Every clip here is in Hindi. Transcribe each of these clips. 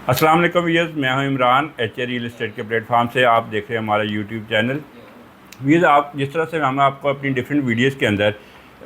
अस्सलाम वालेकुम व्यूअर्स, मैं हूं इमरान रियल एस्टेट के प्लेटफॉर्म से। आप देख रहे हैं हमारा यूट्यूब चैनल। व्यूअर्स, आप जिस तरह से हम आपको अपनी डिफरेंट वीडियोस के अंदर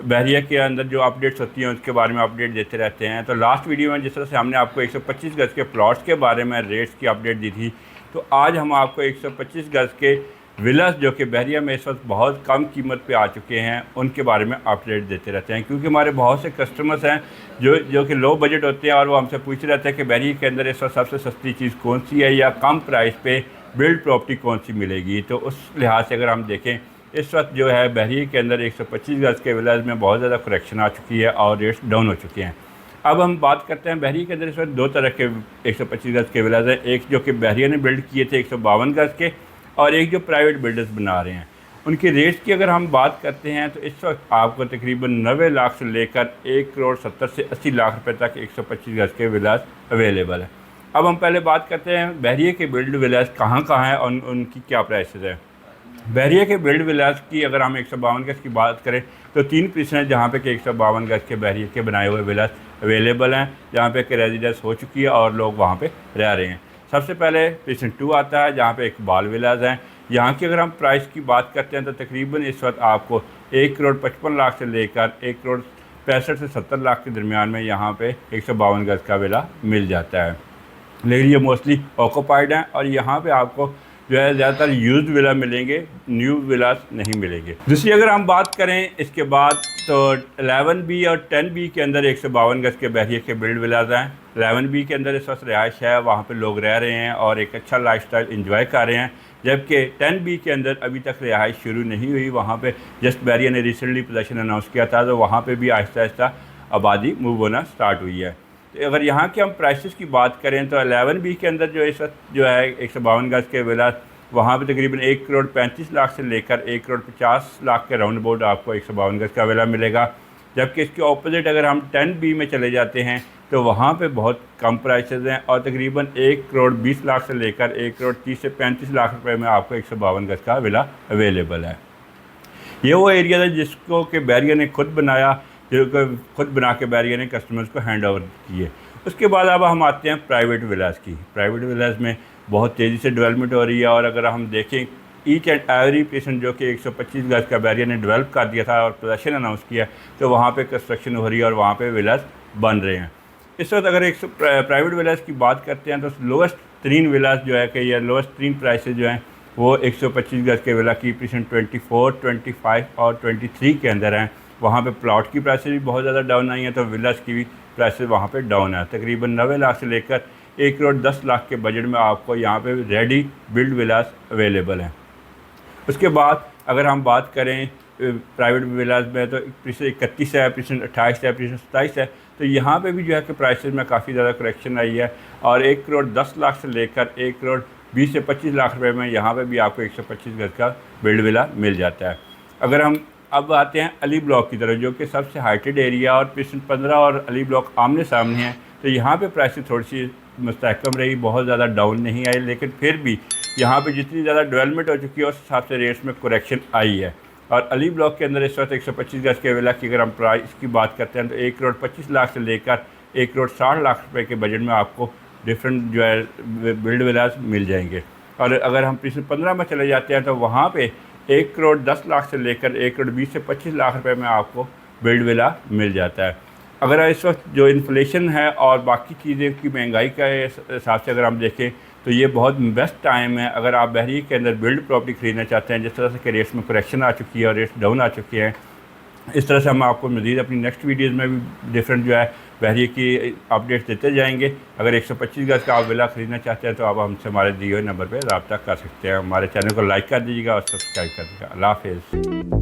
बहरिया के अंदर जो अपडेट्स होती हैं उसके बारे में अपडेट देते रहते हैं। तो लास्ट वीडियो में जिस तरह से हमने आपको 125 गज़ के प्लॉट्स के बारे में रेट्स की अपडेट दी थी, तो आज हम आपको 125 गज़ के विलास जो कि बहरिया में इस वक्त बहुत कम कीमत पे आ चुके हैं उनके बारे में अपडेट देते रहते हैं, क्योंकि हमारे बहुत से कस्टमर्स हैं जो कि लो बजट होते हैं और वो हमसे पूछते रहते हैं कि बहरिया के अंदर इस वक्त सबसे सस्ती चीज़ कौन सी है या कम प्राइस पे बिल्ड प्रॉपर्टी कौन सी मिलेगी। तो उस लिहाज से अगर हम देखें, इस वक्त जो है बहरिया के अंदर 125 गज़ के विलास में बहुत ज़्यादा करेक्शन आ चुकी है और रेट्स डाउन हो चुके हैं। अब हम बात करते हैं बहरिया के अंदर इस वक्त दो तरह के 125 गज़ के विलास हैं। एक जो कि बहरिया ने बिल्ड किए थे 152 गज़ के, और एक जो प्राइवेट बिल्डर्स बना रहे हैं। उनके रेट्स की अगर हम बात करते हैं तो इस वक्त आपको तकरीबन 90 लाख से लेकर 1 करोड़ 70 से 80 लाख रुपए तक 125 गज़ के विलास अवेलेबल है। अब हम पहले बात करते हैं बहरिया के बिल्ड विलास कहाँ कहाँ हैं और उनकी क्या प्राइसेस है। बहरिया के बिल्ड विलास की अगर हम 152 गज़ की बात करें तो 3 पीस हैं जहाँ पे कि 152 गज़ के बहरिया के बनाए हुए विलास अवेलेबल हैं, जहाँ पे कि रेजिडेंस हो चुकी है और लोग वहाँ पे रह रहे हैं। सबसे पहले प्रीसेंट 2 आता है जहाँ पे इकबाल विलास हैं। यहाँ की अगर हम प्राइस की बात करते हैं तो तकरीबन इस वक्त आपको 1 करोड़ 55 लाख से लेकर 1 करोड़ 65 से 70 लाख के दरमियान में यहाँ पे 152 गज़ का विला मिल जाता है। लेकिन ये मोस्टली ऑक्यूपाइड हैं और यहाँ पे आपको जो है ज़्यादातर यूज्ड विला मिलेंगे, न्यू विलास नहीं मिलेंगे। दूसरी अगर हम बात करें इसके बाद तो 11B और 10B के अंदर 152 गज़ के बहरिया के बिल्ड विलास हैं। 11B के अंदर इस वक्त रिहाइश है, वहाँ पे लोग रह रहे हैं और एक अच्छा लाइफस्टाइल एंजॉय कर रहे हैं, जबकि 10B के अंदर अभी तक रिहाइश शुरू नहीं हुई। वहाँ पे जस्ट बहरिया ने रिसेंटली पोजीशन अनाउंस किया था, तो वहाँ पे भी आहिस्ता आहिस्ता आबादी मूव होना स्टार्ट हुई है। तो अगर यहाँ के हम प्राइसेस की बात करें तो 11B के अंदर जो इस वक्त जो है 152 गज़ के विलास वहाँ पे तकरीबन 1 करोड़ 35 लाख से लेकर 1 करोड़ 50 लाख के राउंड अबाउट आपको 152 गज़ का विला मिलेगा। जबकि इसके ऑपोजिट अगर हम 10B में चले जाते हैं तो वहाँ पे बहुत कम प्राइसेस हैं और तकरीबन 1 करोड़ 20 लाख से लेकर 1 करोड़ 30 से 35 लाख रुपए में आपको 152 गज़ का विला अवेलेबल है। ये वो एरिया था जिसको कि बहरिया ने खुद बनाया, जो खुद बना के बहरिया ने कस्टमर्स को हैंड ओवर किए। उसके बाद अब हम आते हैं प्राइवेट विलास की। प्राइवेट विलास में बहुत तेज़ी से डेवलपमेंट हो रही है और अगर हम देखें ईच एंड एवरी पेशेंट जो कि 125 गज़ का बहरिया ने डेवलप कर दिया था और पोजीशन अनाउंस किया, तो वहाँ पे कंस्ट्रक्शन हो रही है और वहाँ पे विलास बन रहे हैं। इस वक्त अगर एक प्राइवेट विलास की बात करते हैं तो लोवेस्ट तरीन विलास जो है कि या लोवेस्ट तरीन प्राइसेज जो हैं वो 125 गज़ के विला की पेशेंट 24, 25 और 23 के अंदर हैं। वहाँ पे प्लॉट की प्राइसेज भी बहुत ज़्यादा डाउन आई हैं, तो विलास की भी प्राइसेज वहाँ पे डाउन है। तकरीबन 90 लाख से लेकर 1 करोड़ 10 लाख के बजट में आपको यहाँ पे रेडी बिल्ड विलास अवेलेबल हैं। उसके बाद अगर हम बात करें प्राइवेट विलास में तो % 31 है, % 28 है, % 27 है, तो यहाँ पे भी जो है कि प्राइसेज में काफ़ी ज़्यादा करेक्शन आई है और 1 करोड़ 10 लाख से लेकर 1 करोड़ 20 से 25 लाख रुपए में यहाँ पे भी आपको 125 गज़ का बिल्ड विला मिल जाता है। अगर हम अब आते हैं अली ब्लॉक की तरफ, जो कि सबसे हाइटेड एरिया और पेशेंट 15 और अली ब्लॉक आमने सामने हैं, तो यहाँ पे प्राइसेस थोड़ी सी मुस्तहकम रही, बहुत ज़्यादा डाउन नहीं आई, लेकिन फिर भी यहाँ पे जितनी ज़्यादा डेवलपमेंट हो चुकी है उस हिसाब से रेट्स में करेक्शन आई है। और अली ब्लॉक के अंदर इस वक्त 125 गज़ के विला की अगर हम प्राइस की बात करते हैं तो 1 करोड़ 25 लाख से लेकर 1 करोड़ 60 लाख रुपए के बजट में आपको डिफरेंट जो है बिल्ड विलास मिल जाएंगे। और अगर हम पिछले 15 में चले जाते हैं तो वहाँ पे 1 करोड़ 10 लाख से लेकर 1 करोड़ 20 से 25 लाख रुपए में आपको बिल्ड विला मिल जाता है। अगर इस वक्त जो इन्फ्लेशन है और बाकी चीज़ें की महंगाई के हिसाब से अगर हम देखें तो ये बहुत बेस्ट टाइम है अगर आप बहरिया के अंदर बिल्ड प्रॉपर्टी ख़रीदना चाहते हैं। जिस तरह से कि रेट्स में करेक्शन आ चुकी है और रेट्स डाउन आ चुके हैं, इस तरह से हम आपको मज़ीद अपनी नेक्स्ट वीडियोज़ में भी डिफरेंट जो है बहरिया की अपडेट्स देते जाएंगे। अगर 125 गज़ का आप विला ख़रीदना चाहते हैं तो आप हमसे हमारे दिए हुए नंबर पर रब्ता कर सकते हैं। हमारे चैनल को लाइक कर दीजिएगा और सब्सक्राइब कर दीजिएगा। अल्लाह हाफ़िज़।